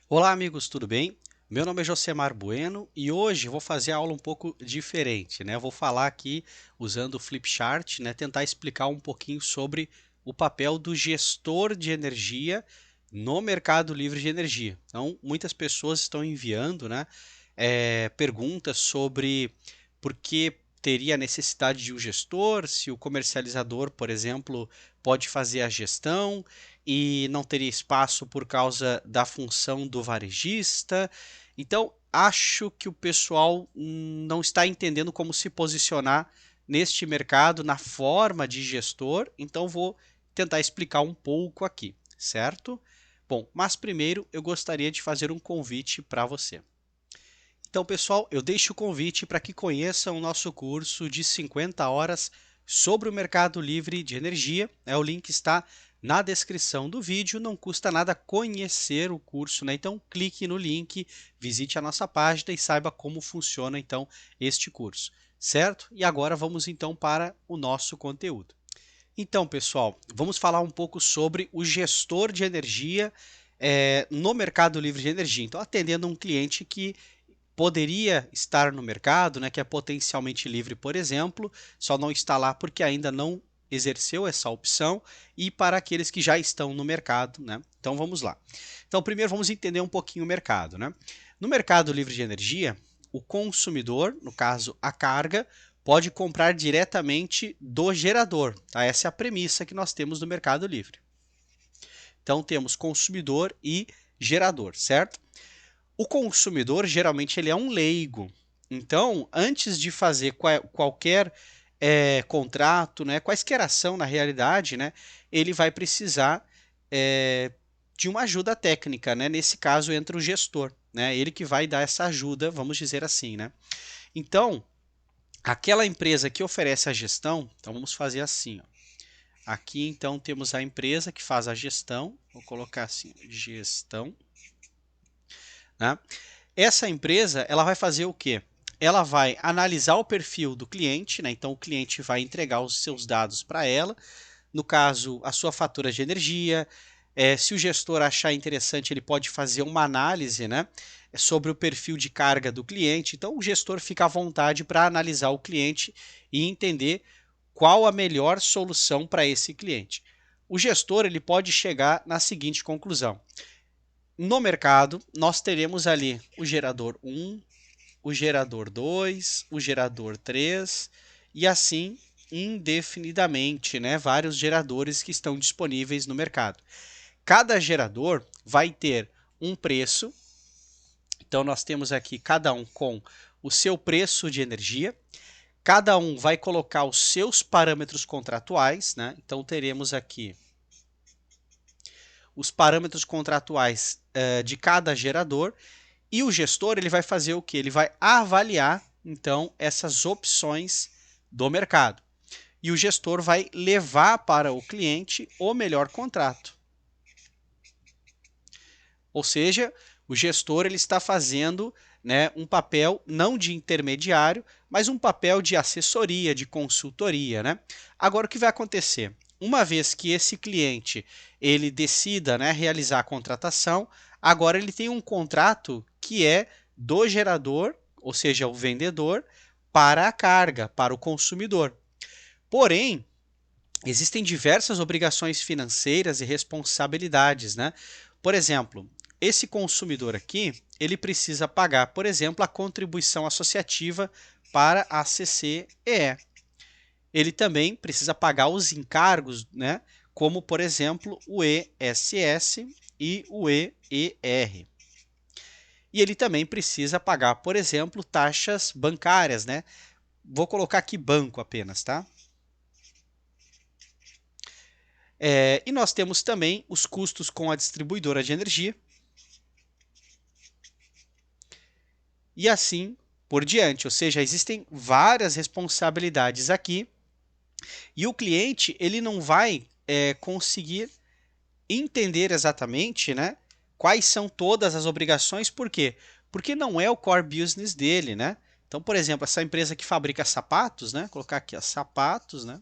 Olá, amigos, tudo bem? Meu nome é Josemar Bueno e hoje eu vou fazer a aula um pouco diferente, né? Eu vou falar aqui usando o Flipchart, né? Tentar explicar um pouquinho sobre o papel do gestor de energia no mercado livre de energia. Então, muitas pessoas estão enviando, né, perguntas sobre por que teria a necessidade de um gestor, se o comercializador, por exemplo, pode fazer a gestão e não teria espaço por causa da função do varejista. Então, acho que o pessoal não está entendendo como se posicionar neste mercado na forma de gestor, então vou tentar explicar um pouco aqui, certo? Bom, mas primeiro eu gostaria de fazer um convite para você. Então, pessoal, eu deixo o convite para que conheçam o nosso curso de 50 horas sobre o mercado livre de energia. O link está na descrição do vídeo, não custa nada conhecer o curso, né? Então, clique no link, visite a nossa página e saiba como funciona então este curso, certo? E agora vamos então para o nosso conteúdo. Então, pessoal, vamos falar um pouco sobre o gestor de energia no mercado livre de energia. Então, atendendo um cliente que poderia estar no mercado, né, que é potencialmente livre, por exemplo, só não está lá porque ainda não exerceu essa opção, e para aqueles que já estão no mercado, né? Então vamos lá. Então primeiro vamos entender um pouquinho o mercado, né? No mercado livre de energia, o consumidor, no caso a carga, pode comprar diretamente do gerador, tá? Essa é a premissa que nós temos no mercado livre. Então temos consumidor e gerador, certo? O consumidor geralmente ele é um leigo. Então, antes de fazer qualquer contrato, né, quaisquer ação na realidade, né, ele vai precisar de uma ajuda técnica, né? Nesse caso entra o gestor, né? Ele que vai dar essa ajuda, vamos dizer assim, né? Então, aquela empresa que oferece a gestão, então vamos fazer assim, ó. Aqui então temos a empresa que faz a gestão, vou colocar assim, gestão, né? Essa empresa, ela vai fazer o quê? Ela vai analisar o perfil do cliente, né? Então o cliente vai entregar os seus dados para ela, no caso, a sua fatura de energia. Se o gestor achar interessante, ele pode fazer uma análise, né, sobre o perfil de carga do cliente. Então o gestor fica à vontade para analisar o cliente e entender qual a melhor solução para esse cliente. O gestor ele pode chegar na seguinte conclusão: no mercado, nós teremos ali o gerador 1, o gerador 2, o gerador 3 e assim indefinidamente, né? Vários geradores que estão disponíveis no mercado. Cada gerador vai ter um preço, então nós temos aqui cada um com o seu preço de energia, cada um vai colocar os seus parâmetros contratuais, né? Então teremos aqui os parâmetros contratuais de cada gerador. E o gestor ele vai fazer o que? Ele vai avaliar então essas opções do mercado. E o gestor vai levar para o cliente o melhor contrato. Ou seja, o gestor ele está fazendo, né, um papel não de intermediário, mas um papel de assessoria, de consultoria, né? Agora o que vai acontecer? Uma vez que esse cliente ele decida, né, realizar a contratação, agora ele tem um contrato que é do gerador, ou seja, o vendedor, para a carga, para o consumidor. Porém, existem diversas obrigações financeiras e responsabilidades, né? Por exemplo, esse consumidor aqui, ele precisa pagar, por exemplo, a contribuição associativa para a CCEE. Ele também precisa pagar os encargos, né? Como, por exemplo, o ESS e o EER. E ele também precisa pagar, por exemplo, taxas bancárias, né? Vou colocar aqui banco apenas, tá? E nós temos também os custos com a distribuidora de energia e assim por diante. Ou seja, existem várias responsabilidades aqui e o cliente ele não vai conseguir entender exatamente, né, quais são todas as obrigações. Por quê? Porque não é o core business dele, né? Então, por exemplo, essa empresa que fabrica sapatos, né? Vou colocar aqui, ó, sapatos, né?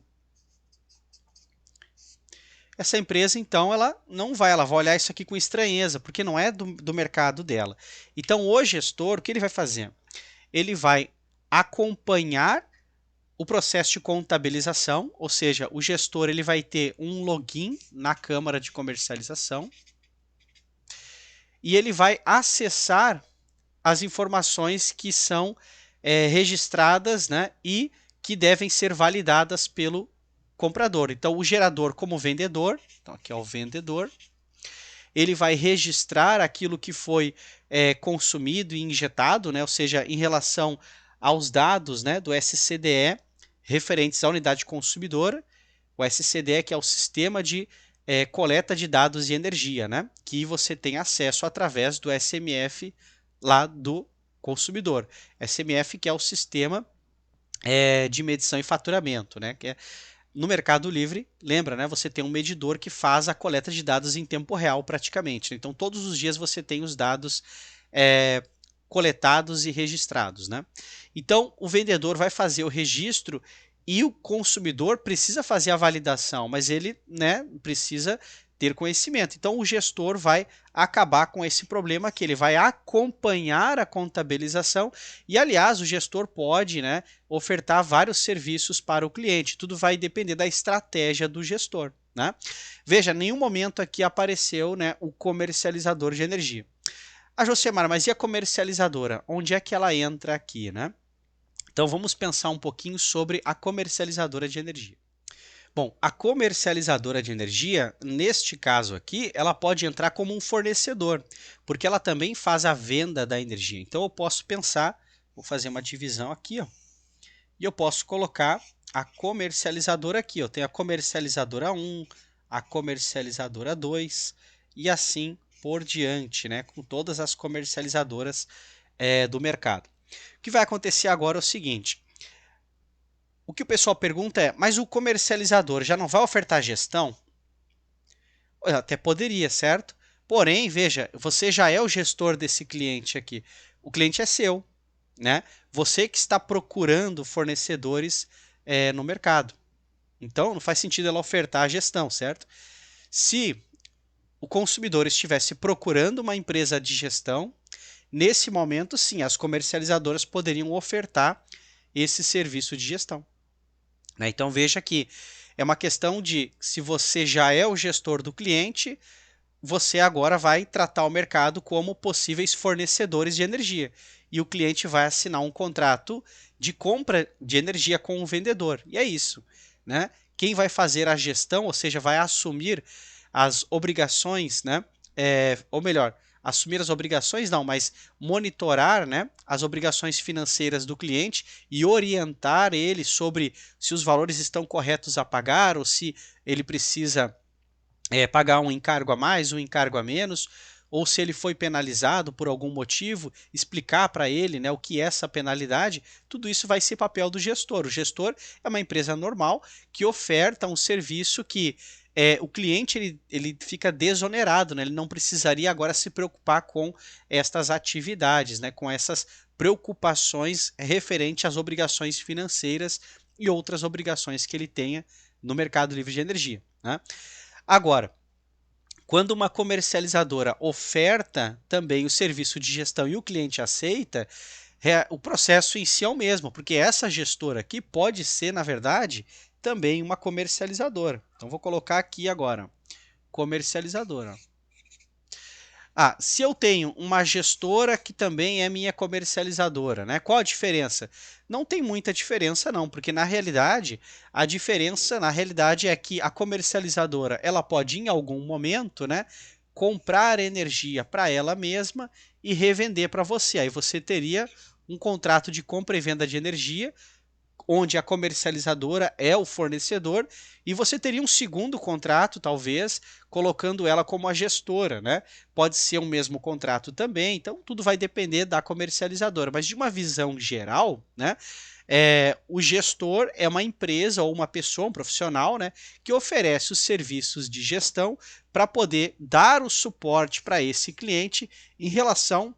essa empresa, então, ela vai olhar isso aqui com estranheza, porque não é do mercado dela. Então, o gestor, o que ele vai fazer? Ele vai acompanhar o processo de contabilização, ou seja, o gestor ele vai ter um login na Câmara de Comercialização e ele vai acessar as informações que são registradas, né, e que devem ser validadas pelo comprador. Então, o gerador como vendedor, então aqui é o vendedor, ele vai registrar aquilo que foi consumido e injetado, né, ou seja, em relação aos dados, né, do SCDE referentes à unidade consumidora, o SCDE que é o Sistema de Coleta de Dados de Energia, né, que você tem acesso através do SMF lá do consumidor. SMF que é o Sistema de Medição e Faturamento, né, que é no Mercado Livre, lembra, né? Você tem um medidor que faz a coleta de dados em tempo real, praticamente. Então, todos os dias você tem os dados coletados e registrados, né? Então, o vendedor vai fazer o registro e o consumidor precisa fazer a validação, mas ele, né, precisa ter conhecimento. Então, o gestor vai acabar com esse problema que ele vai acompanhar a contabilização e, aliás, o gestor pode, né, ofertar vários serviços para o cliente. Tudo vai depender da estratégia do gestor, né? Veja, em nenhum momento aqui apareceu, né, o comercializador de energia. A Josemar, mas e a comercializadora? Onde é que ela entra aqui, né? Então vamos pensar um pouquinho sobre a comercializadora de energia. Bom, a comercializadora de energia, neste caso aqui, ela pode entrar como um fornecedor, porque ela também faz a venda da energia. Então eu posso pensar, vou fazer uma divisão aqui, ó, e eu posso colocar a comercializadora aqui. Eu tenho a comercializadora 1, a comercializadora 2 e assim por diante, né, com todas as comercializadoras do mercado. O que vai acontecer agora é o seguinte, o que o pessoal pergunta é, mas o comercializador já não vai ofertar gestão? Até poderia, certo? Porém, veja, você já é o gestor desse cliente aqui. O cliente é seu, né? Você que está procurando fornecedores no mercado. Então, não faz sentido ela ofertar a gestão, certo? Se o consumidor estivesse procurando uma empresa de gestão, nesse momento, sim, as comercializadoras poderiam ofertar esse serviço de gestão, né? Então, veja que é uma questão de se você já é o gestor do cliente, você agora vai tratar o mercado como possíveis fornecedores de energia. E o cliente vai assinar um contrato de compra de energia com o vendedor. E é isso, né? Quem vai fazer a gestão, ou seja, vai assumir as obrigações, né? Ou melhor, assumir as obrigações não, mas monitorar, né, as obrigações financeiras do cliente e orientar ele sobre se os valores estão corretos a pagar ou se ele precisa pagar um encargo a mais, um encargo a menos, ou se ele foi penalizado por algum motivo, explicar para ele, né, o que é essa penalidade, tudo isso vai ser papel do gestor. O gestor é uma empresa normal que oferta um serviço que o cliente ele fica desonerado, né? Ele não precisaria agora se preocupar com estas atividades, né? Com essas preocupações referentes às obrigações financeiras e outras obrigações que ele tenha no mercado livre de energia, né? Agora, quando uma comercializadora oferta também o serviço de gestão e o cliente aceita, o processo em si é o mesmo, porque essa gestora aqui pode ser, na verdade, também uma comercializadora. Então, vou colocar aqui agora, comercializadora. Se eu tenho uma gestora que também é minha comercializadora, né? Qual a diferença? Não tem muita diferença não, porque na realidade, a diferença na realidade é que a comercializadora, ela pode em algum momento, né, comprar energia para ela mesma e revender para você. Aí você teria um contrato de compra e venda de energia onde a comercializadora é o fornecedor, e você teria um segundo contrato, talvez, colocando ela como a gestora, né? Pode ser o mesmo contrato também, então tudo vai depender da comercializadora, mas de uma visão geral, né? O gestor é uma empresa ou uma pessoa, um profissional, né, que oferece os serviços de gestão para poder dar o suporte para esse cliente em relação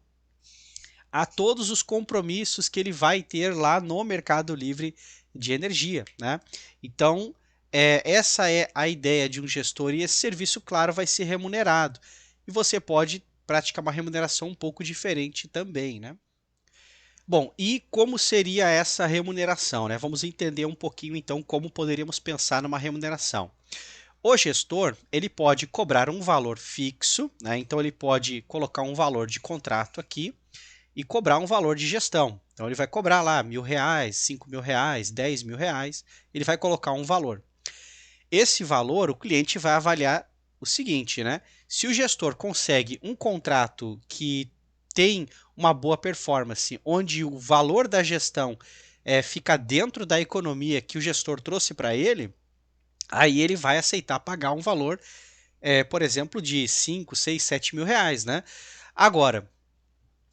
a todos os compromissos que ele vai ter lá no Mercado Livre de energia, né? Então, essa é a ideia de um gestor e esse serviço, claro, vai ser remunerado. E você pode praticar uma remuneração um pouco diferente também, né? Bom, e como seria essa remuneração, né? Vamos entender um pouquinho então como poderíamos pensar numa remuneração. O gestor, ele pode cobrar um valor fixo, né? Então ele pode colocar um valor de contrato aqui e cobrar um valor de gestão. Então ele vai cobrar lá R$ 1.000, R$ 5.000, R$ 10.000, ele vai colocar um valor. Esse valor, o cliente vai avaliar o seguinte, né? Se o gestor consegue um contrato que tem uma boa performance, onde o valor da gestão fica dentro da economia que o gestor trouxe para ele, aí ele vai aceitar pagar um valor, por exemplo, de 5, 6, 7 mil reais, né? Agora,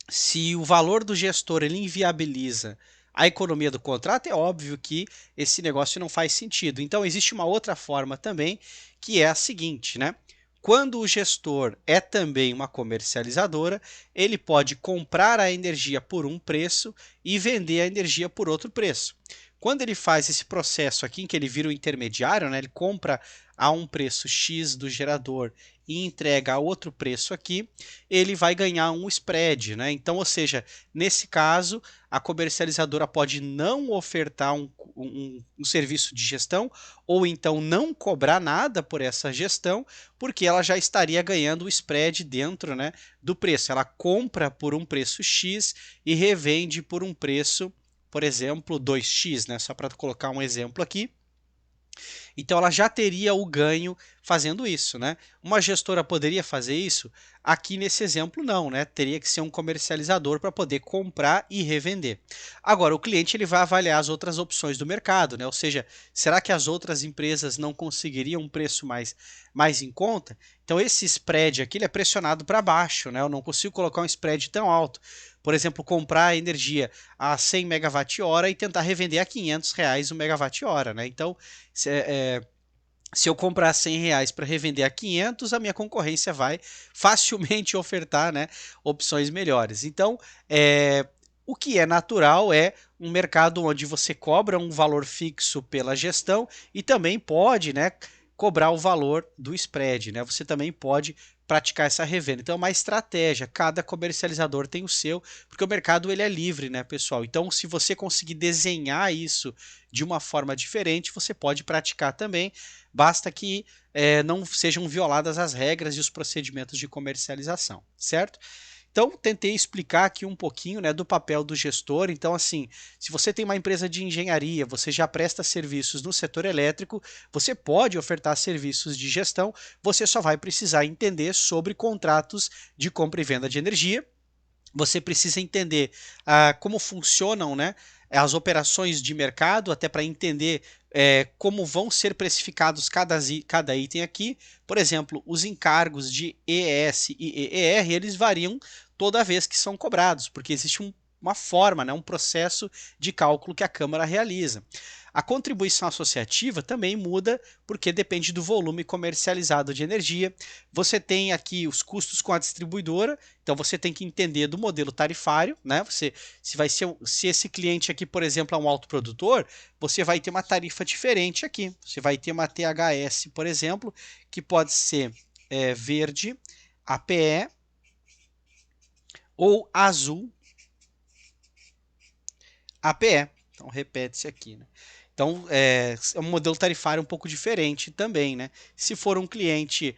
se o valor do gestor ele inviabiliza a economia do contrato, é óbvio que esse negócio não faz sentido. Então, existe uma outra forma também, que é a seguinte, né? Quando o gestor é também uma comercializadora, ele pode comprar a energia por um preço e vender a energia por outro preço. Quando ele faz esse processo aqui, em que ele vira o intermediário, né, ele compra a um preço X do gerador e entrega a outro preço aqui, ele vai ganhar um spread, né? Então, ou seja, nesse caso, a comercializadora pode não ofertar um serviço de gestão ou então não cobrar nada por essa gestão, porque ela já estaria ganhando o spread dentro, né, do preço. Ela compra por um preço X e revende por um preço, por exemplo, 2x, né? Só para colocar um exemplo aqui. Então ela já teria o ganho fazendo isso, né? Uma gestora poderia fazer isso? Aqui nesse exemplo não, né? Teria que ser um comercializador para poder comprar e revender. Agora, o cliente ele vai avaliar as outras opções do mercado, né? Ou seja, será que as outras empresas não conseguiriam um preço mais em conta? Então esse spread aqui ele é pressionado para baixo, né? Eu não consigo colocar um spread tão alto. Por exemplo, comprar energia a 100 megawatt-hora e tentar revender a R$ 500 o megawatt-hora, né? Então, se eu comprar R$ 100 para revender a 500, a minha concorrência vai facilmente ofertar, né, opções melhores. Então, o que é natural é um mercado onde você cobra um valor fixo pela gestão e também pode, né, cobrar o valor do spread, né? Você também pode praticar essa revenda. Então é uma estratégia, cada comercializador tem o seu, porque o mercado ele é livre, né, pessoal? Então se você conseguir desenhar isso de uma forma diferente, você pode praticar também, basta que não sejam violadas as regras e os procedimentos de comercialização, certo? Então, tentei explicar aqui um pouquinho, né, do papel do gestor. Então, assim, se você tem uma empresa de engenharia, você já presta serviços no setor elétrico, você pode ofertar serviços de gestão, você só vai precisar entender sobre contratos de compra e venda de energia. Você precisa entender como funcionam, né, as operações de mercado, até para entender como vão ser precificados cada item aqui. Por exemplo, os encargos de ES e EER, eles variam toda vez que são cobrados, porque existe uma forma, né, um processo de cálculo que a Câmara realiza. A contribuição associativa também muda porque depende do volume comercializado de energia. Você tem aqui os custos com a distribuidora, então você tem que entender do modelo tarifário, né? Se esse cliente aqui, por exemplo, é um autoprodutor, você vai ter uma tarifa diferente aqui. Você vai ter uma THS, por exemplo, que pode ser verde, APE ou azul, APE. Então repete-se aqui, né? Então é um modelo tarifário um pouco diferente também, né? Se for um cliente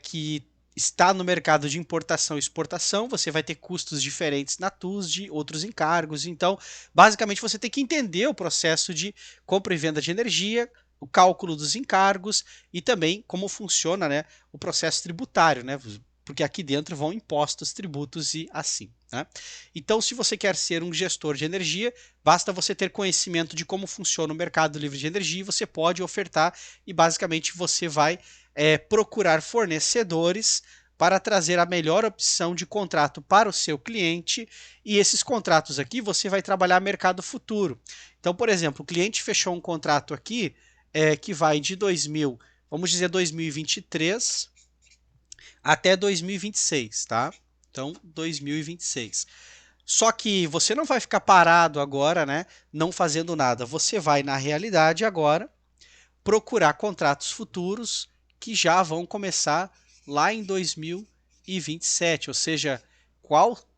que está no mercado de importação e exportação, você vai ter custos diferentes na TUSD, outros encargos. Então, basicamente, você tem que entender o processo de compra e venda de energia, o cálculo dos encargos e também como funciona, né, o processo tributário, né? Porque aqui dentro vão impostos, tributos e assim, né? Então, se você quer ser um gestor de energia, basta você ter conhecimento de como funciona o mercado livre de energia, você pode ofertar e basicamente você vai procurar fornecedores para trazer a melhor opção de contrato para o seu cliente, e esses contratos aqui você vai trabalhar mercado futuro. Então, por exemplo, o cliente fechou um contrato aqui que vai de 2000, vamos dizer 2023 até 2026, tá? Então, 2026. Só que você não vai ficar parado agora, né, não fazendo nada. Você vai, na realidade, agora procurar contratos futuros que já vão começar lá em 2027, ou seja,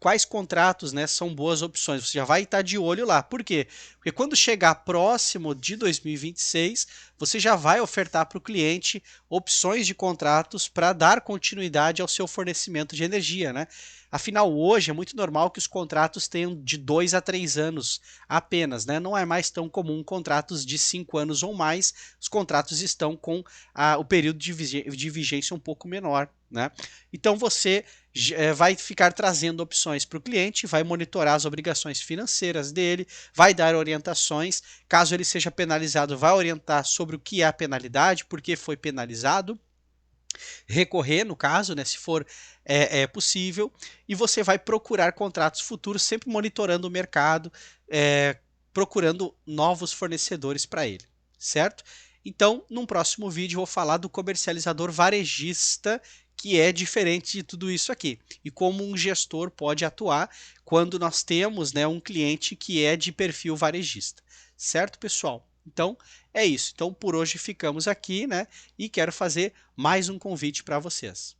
quais contratos, né, são boas opções. Você já vai estar de olho lá. Por quê? Porque quando chegar próximo de 2026, você já vai ofertar para o cliente opções de contratos para dar continuidade ao seu fornecimento de energia, né? Afinal, hoje é muito normal que os contratos tenham de 2 a 3 anos apenas, né? Não é mais tão comum contratos de 5 anos ou mais. Os contratos estão com o período de vigência um pouco menor, né? Então você vai ficar trazendo opções para o cliente, vai monitorar as obrigações financeiras dele, vai dar orientações. Caso ele seja penalizado, vai orientar sobre o que é a penalidade, por que foi penalizado, recorrer no caso, né, se for possível, e você vai procurar contratos futuros, sempre monitorando o mercado, procurando novos fornecedores para ele, certo? Então, num próximo vídeo, eu vou falar do comercializador varejista, que é diferente de tudo isso aqui, e como um gestor pode atuar quando nós temos, né, um cliente que é de perfil varejista, certo, pessoal? Então, é isso. Então, por hoje ficamos aqui, né? E quero fazer mais um convite para vocês.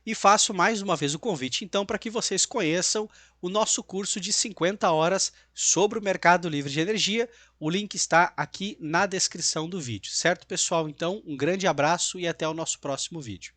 E faço mais uma vez o convite, então, para que vocês conheçam o nosso curso de 50 horas sobre o mercado livre de energia. O link está aqui na descrição do vídeo, certo, pessoal? Então, um grande abraço e até o nosso próximo vídeo.